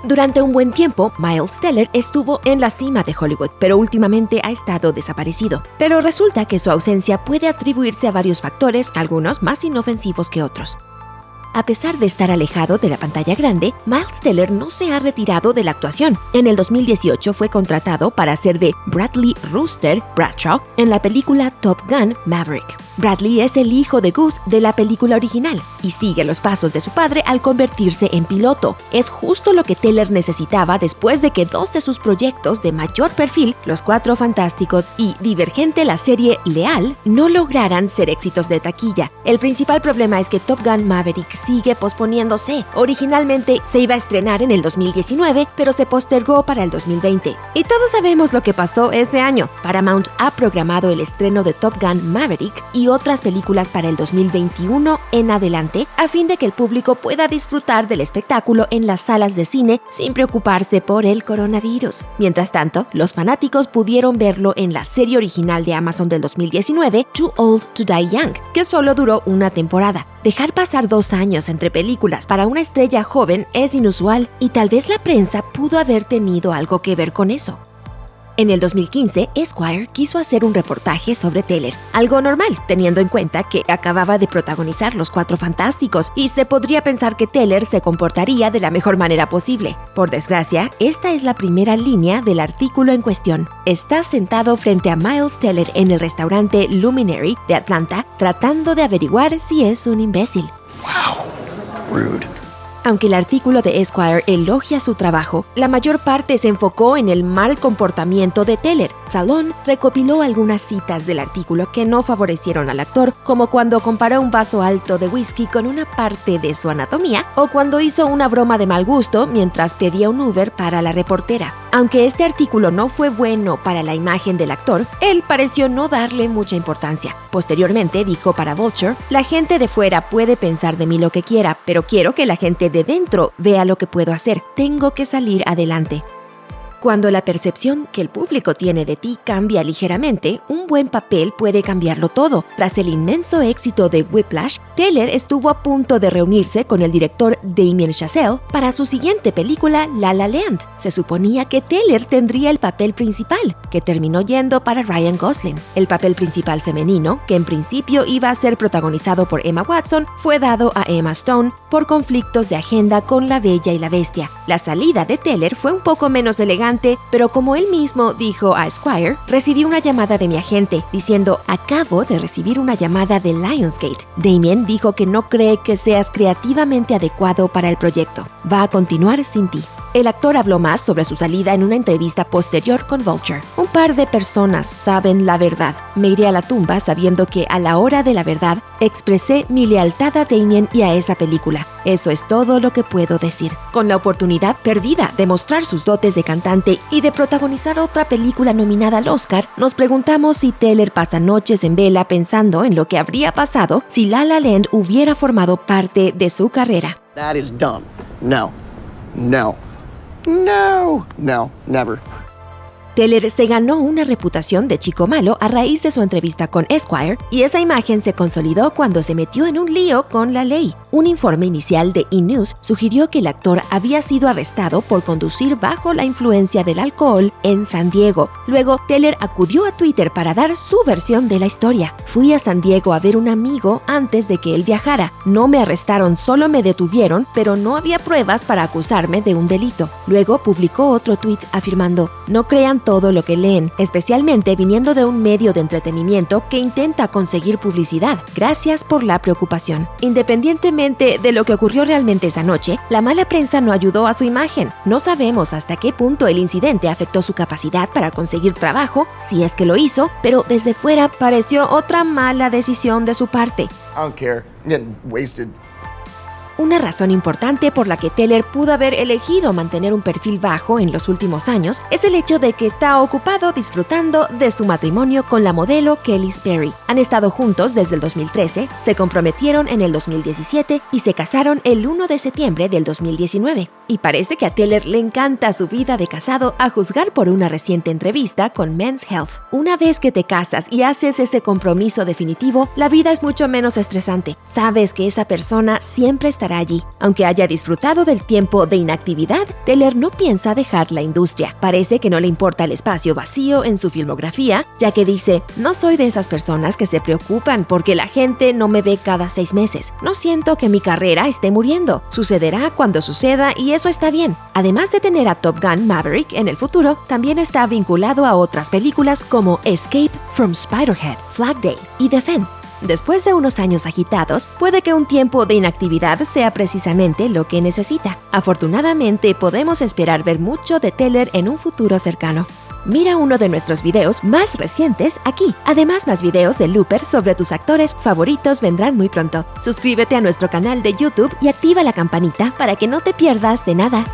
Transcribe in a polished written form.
Durante un buen tiempo, Miles Teller estuvo en la cima de Hollywood, pero últimamente ha estado desaparecido. Pero resulta que su ausencia puede atribuirse a varios factores, algunos más inofensivos que otros. A pesar de estar alejado de la pantalla grande, Miles Teller no se ha retirado de la actuación. En el 2018 fue contratado para hacer de Bradley Rooster Bradshaw en la película Top Gun: Maverick. Bradley es el hijo de Gus de la película original y sigue los pasos de su padre al convertirse en piloto. Es justo lo que Teller necesitaba después de que dos de sus proyectos de mayor perfil, Los Cuatro Fantásticos y Divergente, la serie Leal, no lograran ser éxitos de taquilla. El principal problema es que Top Gun: Maverick sigue posponiéndose. Originalmente se iba a estrenar en el 2019, pero se postergó para el 2020. Y todos sabemos lo que pasó ese año. Paramount ha programado el estreno de Top Gun: Maverick y otras películas para el 2021 en adelante, a fin de que el público pueda disfrutar del espectáculo en las salas de cine sin preocuparse por el coronavirus. Mientras tanto, los fanáticos pudieron verlo en la serie original de Amazon del 2019, Too Old to Die Young, que solo duró una temporada. Dejar pasar 2 años entre películas para una estrella joven es inusual y tal vez la prensa pudo haber tenido algo que ver con eso. En el 2015, Esquire quiso hacer un reportaje sobre Teller, algo normal, teniendo en cuenta que acababa de protagonizar Los Cuatro Fantásticos y se podría pensar que Teller se comportaría de la mejor manera posible. Por desgracia, esta es la primera línea del artículo en cuestión. Está sentado frente a Miles Teller en el restaurante Luminary de Atlanta, tratando de averiguar si es un imbécil. Wow, rude. Aunque el artículo de Esquire elogia su trabajo, la mayor parte se enfocó en el mal comportamiento de Teller. Salon recopiló algunas citas del artículo que no favorecieron al actor, como cuando comparó un vaso alto de whisky con una parte de su anatomía, o cuando hizo una broma de mal gusto mientras pedía un Uber para la reportera. Aunque este artículo no fue bueno para la imagen del actor, él pareció no darle mucha importancia. Posteriormente dijo para Vulture: "La gente de fuera puede pensar de mí lo que quiera, pero quiero que la gente de dentro vea lo que puedo hacer. Tengo que salir adelante". Cuando la percepción que el público tiene de ti cambia ligeramente, un buen papel puede cambiarlo todo. Tras el inmenso éxito de Whiplash, Teller estuvo a punto de reunirse con el director Damien Chazelle para su siguiente película, La La Land. Se suponía que Teller tendría el papel principal, que terminó yendo para Ryan Gosling. El papel principal femenino, que en principio iba a ser protagonizado por Emma Watson, fue dado a Emma Stone por conflictos de agenda con La Bella y la Bestia. La salida de Teller fue un poco menos elegante, pero como él mismo dijo a Esquire, recibí una llamada de mi agente diciendo: "Acabo de recibir una llamada de Lionsgate. Damien dijo que no cree que seas creativamente adecuado para el proyecto. Va a continuar sin ti". El actor habló más sobre su salida en una entrevista posterior con Vulture. "Un par de personas saben la verdad. Me iré a la tumba sabiendo que a la hora de la verdad expresé mi lealtad a Damien y a esa película. Eso es todo lo que puedo decir". Con la oportunidad perdida de mostrar sus dotes de cantante y de protagonizar otra película nominada al Oscar, nos preguntamos si Teller pasa noches en vela pensando en lo que habría pasado si La La Land hubiera formado parte de su carrera. That is dumb. No. No. No. No. Never. Teller se ganó una reputación de chico malo a raíz de su entrevista con Esquire, y esa imagen se consolidó cuando se metió en un lío con la ley. Un informe inicial de E! News sugirió que el actor había sido arrestado por conducir bajo la influencia del alcohol en San Diego. Luego, Teller acudió a Twitter para dar su versión de la historia. "Fui a San Diego a ver un amigo antes de que él viajara. No me arrestaron, solo me detuvieron, pero no había pruebas para acusarme de un delito". Luego publicó otro tweet afirmando: "No crean todo lo que leen, especialmente viniendo de un medio de entretenimiento que intenta conseguir publicidad. Gracias por la preocupación". Independientemente de lo que ocurrió realmente esa noche, la mala prensa no ayudó a su imagen. No sabemos hasta qué punto el incidente afectó su capacidad para conseguir trabajo, si es que lo hizo, pero desde fuera pareció otra mala decisión de su parte. I don't care. I'm getting wasted. Una razón importante por la que Teller pudo haber elegido mantener un perfil bajo en los últimos años es el hecho de que está ocupado disfrutando de su matrimonio con la modelo Kelly Sperry. Han estado juntos desde el 2013, se comprometieron en el 2017 y se casaron el 1 de septiembre del 2019. Y parece que a Teller le encanta su vida de casado, a juzgar por una reciente entrevista con Men's Health. Una vez que te casas y haces ese compromiso definitivo, la vida es mucho menos estresante. Sabes que esa persona siempre estará estará allí. Aunque haya disfrutado del tiempo de inactividad, Teller no piensa dejar la industria. Parece que no le importa el espacio vacío en su filmografía, ya que dice: no soy de esas personas que se preocupan porque la gente no me ve cada 6 meses. No siento que mi carrera esté muriendo. Sucederá cuando suceda y eso está bien. Además de tener a Top Gun Maverick en el futuro, también está vinculado a otras películas como Escape from Spiderhead, Flag Day y Defense. Después de unos años agitados, puede que un tiempo de inactividad sea precisamente lo que necesita. Afortunadamente, podemos esperar ver mucho de Teller en un futuro cercano. Mira uno de nuestros videos más recientes aquí. Además, más videos de Looper sobre tus actores favoritos vendrán muy pronto. Suscríbete a nuestro canal de YouTube y activa la campanita para que no te pierdas de nada.